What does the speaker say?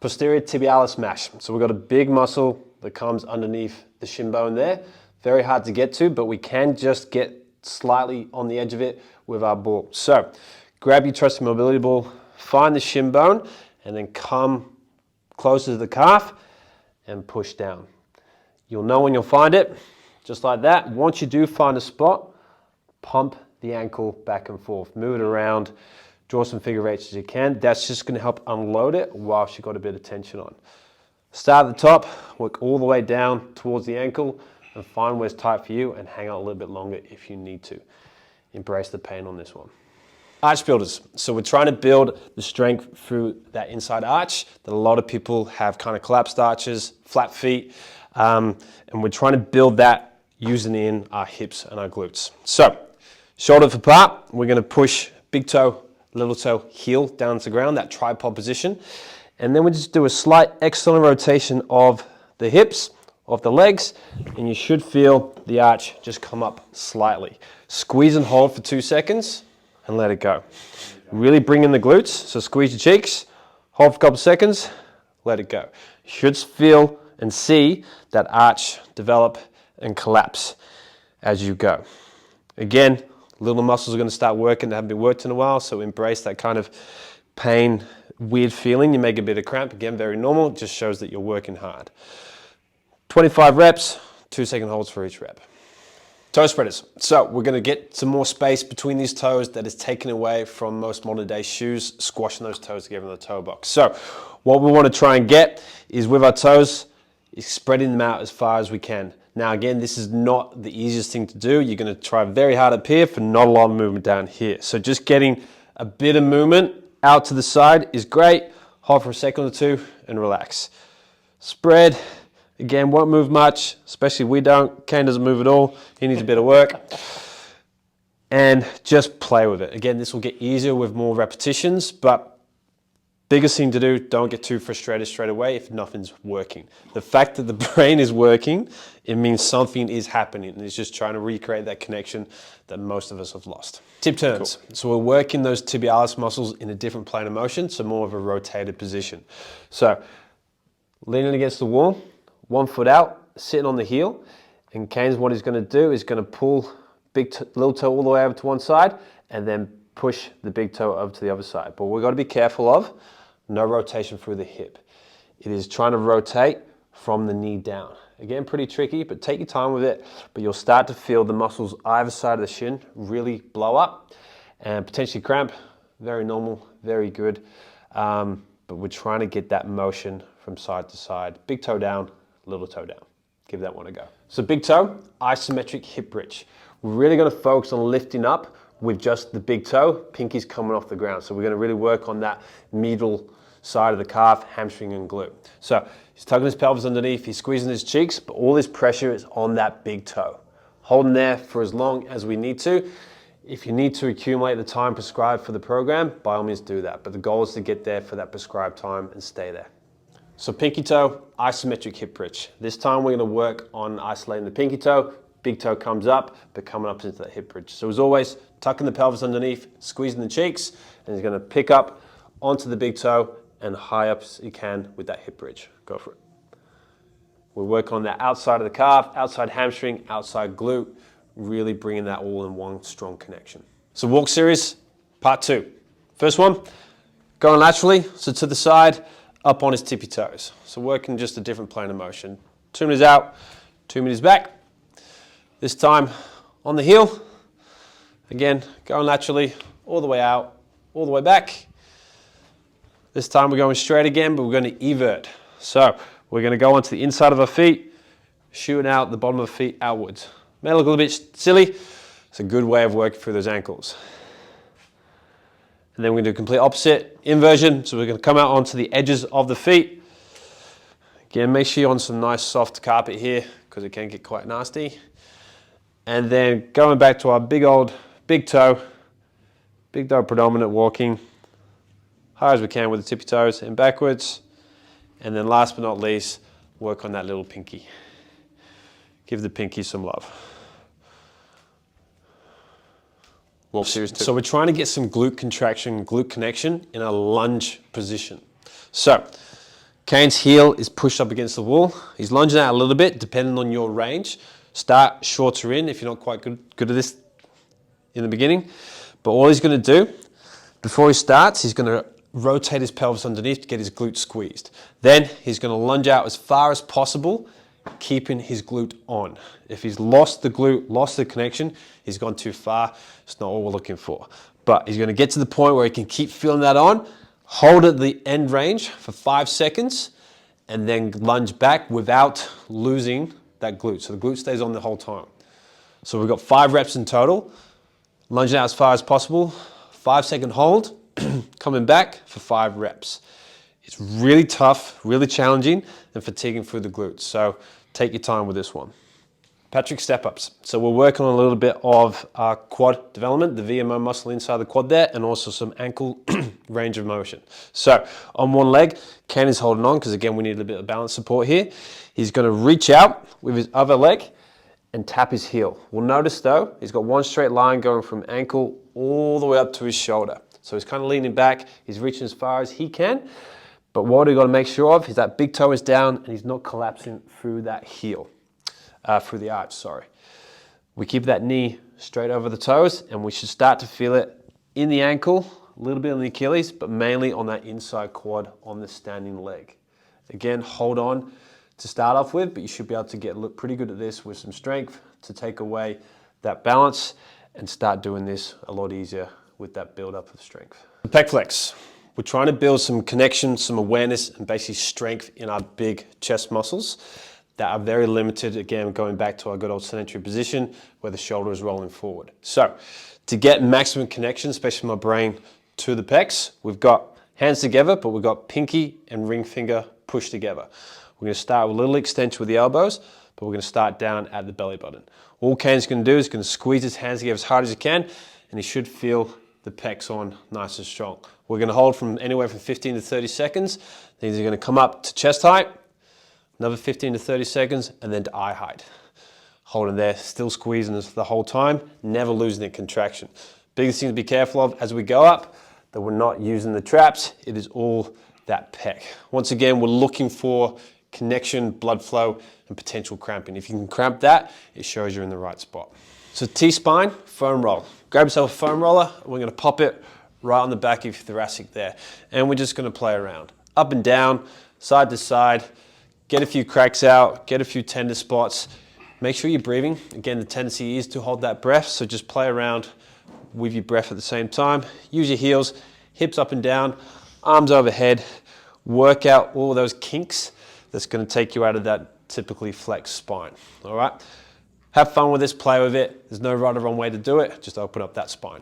Posterior tibialis mash. So we've got a big muscle that comes underneath the shin bone there. Very hard to get to, but we can just get slightly on the edge of it with our ball. So grab your trusty mobility ball, find the shin bone, and then come closer to the calf and push down. You'll know when you'll find it, just like that. Once you do find a spot, pump the ankle back and forth, move it around, draw some figure eights as you can. That's just going to help unload it whilst you've got a bit of tension on. Start at the top, work all the way down towards the ankle, and find where's tight for you and hang out a little bit longer if you need to. Embrace the pain on this one. Arch builders. So we're trying to build the strength through that inside arch that a lot of people have kind of collapsed arches, flat feet, and we're trying to build that using in our hips and our glutes. So shoulder width apart, we're going to push big toe, little toe, heel down to the ground, that tripod position. And then we just do a slight external rotation of the hips, of the legs, and you should feel the arch just come up slightly. Squeeze and hold for 2 seconds and let it go. Really bring in the glutes, so squeeze your cheeks, hold for a couple seconds, let it go. You should feel and see that arch develop and collapse as you go. Again, little muscles are going to start working that haven't been worked in a while, so embrace that kind of pain, weird feeling. You may get a bit of cramp, again, very normal, it just shows that you're working hard. 25 reps, 2-second holds for each rep. Toe spreaders. So we're going to get some more space between these toes that is taken away from most modern day shoes, squashing those toes together in the toe box. So what we want to try and get is with our toes, is spreading them out as far as we can. Now again, this is not the easiest thing to do. You're going to try very hard up here for not a lot of movement down here. So just getting a bit of movement out to the side is great. Hold for a second or two and relax. Spread. Again, won't move much, especially we don't. Kane doesn't move at all. He needs a bit of work. And just play with it. Again, this will get easier with more repetitions, but biggest thing to do, don't get too frustrated straight away if nothing's working. The fact that the brain is working, it means something is happening, and it's just trying to recreate that connection that most of us have lost. Tip turns. Cool. So we're working those tibialis muscles in a different plane of motion, so more of a rotated position. So leaning against the wall, 1 foot out, sitting on the heel, and Kane's what he's going to do is going to pull little toe all the way over to one side and then push the big toe over to the other side. But we've got to be careful of no rotation through the hip. It is trying to rotate from the knee down. Again, pretty tricky, but take your time with it. But you'll start to feel the muscles either side of the shin really blow up and potentially cramp. Very normal, very good. But we're trying to get that motion from side to side. Big toe down, little toe down. Give that one a go. So big toe, isometric hip bridge. We're really going to focus on lifting up with just the big toe, pinkies coming off the ground. So we're going to really work on that middle side of the calf, hamstring and glute. So he's tugging his pelvis underneath, he's squeezing his cheeks, but all this pressure is on that big toe. Holding there for as long as we need to. If you need to accumulate the time prescribed for the program, by all means do that. But the goal is to get there for that prescribed time and stay there. So pinky toe, isometric hip bridge. This time we're going to work on isolating the pinky toe. Big toe comes up, but coming up into that hip bridge. So as always, tucking the pelvis underneath, squeezing the cheeks, and he's going to pick up onto the big toe and high up as you can with that hip bridge. Go for it. We'll work on that outside of the calf, outside hamstring, outside glute, really bringing that all in one strong connection. So walk series, part 2. First one, going laterally, so to the side, up on his tippy toes. So working just a different plane of motion. 2 meters out, 2 meters back. This time on the heel. Again, going laterally, all the way out, all the way back. This time we're going straight again, but we're going to evert. So we're going to go onto the inside of our feet, shooting out the bottom of the feet outwards. May look a little bit silly. It's a good way of working through those ankles. And then we're going to do complete opposite, inversion. So we're going to come out onto the edges of the feet. Again, make sure you're on some nice soft carpet here because it can get quite nasty. And then going back to our big toe predominant walking, high as we can with the tippy toes and backwards. And then last but not least, work on that little pinky. Give the pinky some love. Walk series 2. So we're trying to get some glute contraction, glute connection in a lunge position. So Kane's heel is pushed up against the wall. He's lunging out a little bit, depending on your range. Start shorter in if you're not quite good at this in the beginning. But all he's going to do, before he starts, he's going to rotate his pelvis underneath to get his glute squeezed. Then he's going to lunge out as far as possible, keeping his glute on. If he's lost the glute, lost the connection, he's gone too far. It's not what we're looking for. But he's going to get to the point where he can keep feeling that on, hold at the end range for 5 seconds, and then lunge back without losing that glute. So the glute stays on the whole time. So we've got 5 reps in total. Lunging out as far as possible, 5-second hold, coming back for 5 reps. It's really tough, really challenging, and fatiguing through the glutes. So take your time with this one. Patrick step-ups. So we're working on a little bit of quad development, the VMO muscle inside the quad there, and also some ankle range of motion. So on one leg, Ken is holding on because again, we need a bit of balance support here. He's going to reach out with his other leg and tap his heel. We'll notice though, he's got one straight line going from ankle all the way up to his shoulder. So he's kind of leaning back, he's reaching as far as he can. But what we've got to make sure of is that big toe is down and he's not collapsing through that heel. Through the arch, sorry. We keep that knee straight over the toes and we should start to feel it in the ankle, a little bit on the Achilles, but mainly on that inside quad on the standing leg. Again, hold on to start off with, but you should be able to look pretty good at this with some strength to take away that balance and start doing this a lot easier with that build up of strength. The pec flex. We're trying to build some connection, some awareness, and basically strength in our big chest muscles that are very limited, again, going back to our good old sedentary position where the shoulder is rolling forward. So to get maximum connection, especially my brain, to the pecs, we've got hands together, but we've got pinky and ring finger pushed together. We're going to start with a little extension with the elbows, but we're going to start down at the belly button. All Kane's going to do is going to squeeze his hands together as hard as he can, and he should feel the pecs on nice and strong. We're going to hold from anywhere from 15 to 30 seconds. These are going to come up to chest height, another 15 to 30 seconds, and then to eye height. Holding there, still squeezing this the whole time, never losing the contraction. Biggest thing to be careful of as we go up, that we're not using the traps, it is all that pec. Once again, we're looking for connection, blood flow, and potential cramping. If you can cramp that, it shows you're in the right spot. So T-spine, foam roll. Grab yourself a foam roller, and we're gonna pop it right on the back of your thoracic there. And we're just gonna play around. Up and down, side to side, get a few cracks out, get a few tender spots. Make sure you're breathing. Again, the tendency is to hold that breath, so just play around with your breath at the same time. Use your heels, hips up and down, arms overhead. Work out all those kinks that's gonna take you out of that typically flexed spine, all right? Have fun with this, play with it. There's no right or wrong way to do it, just open up that spine.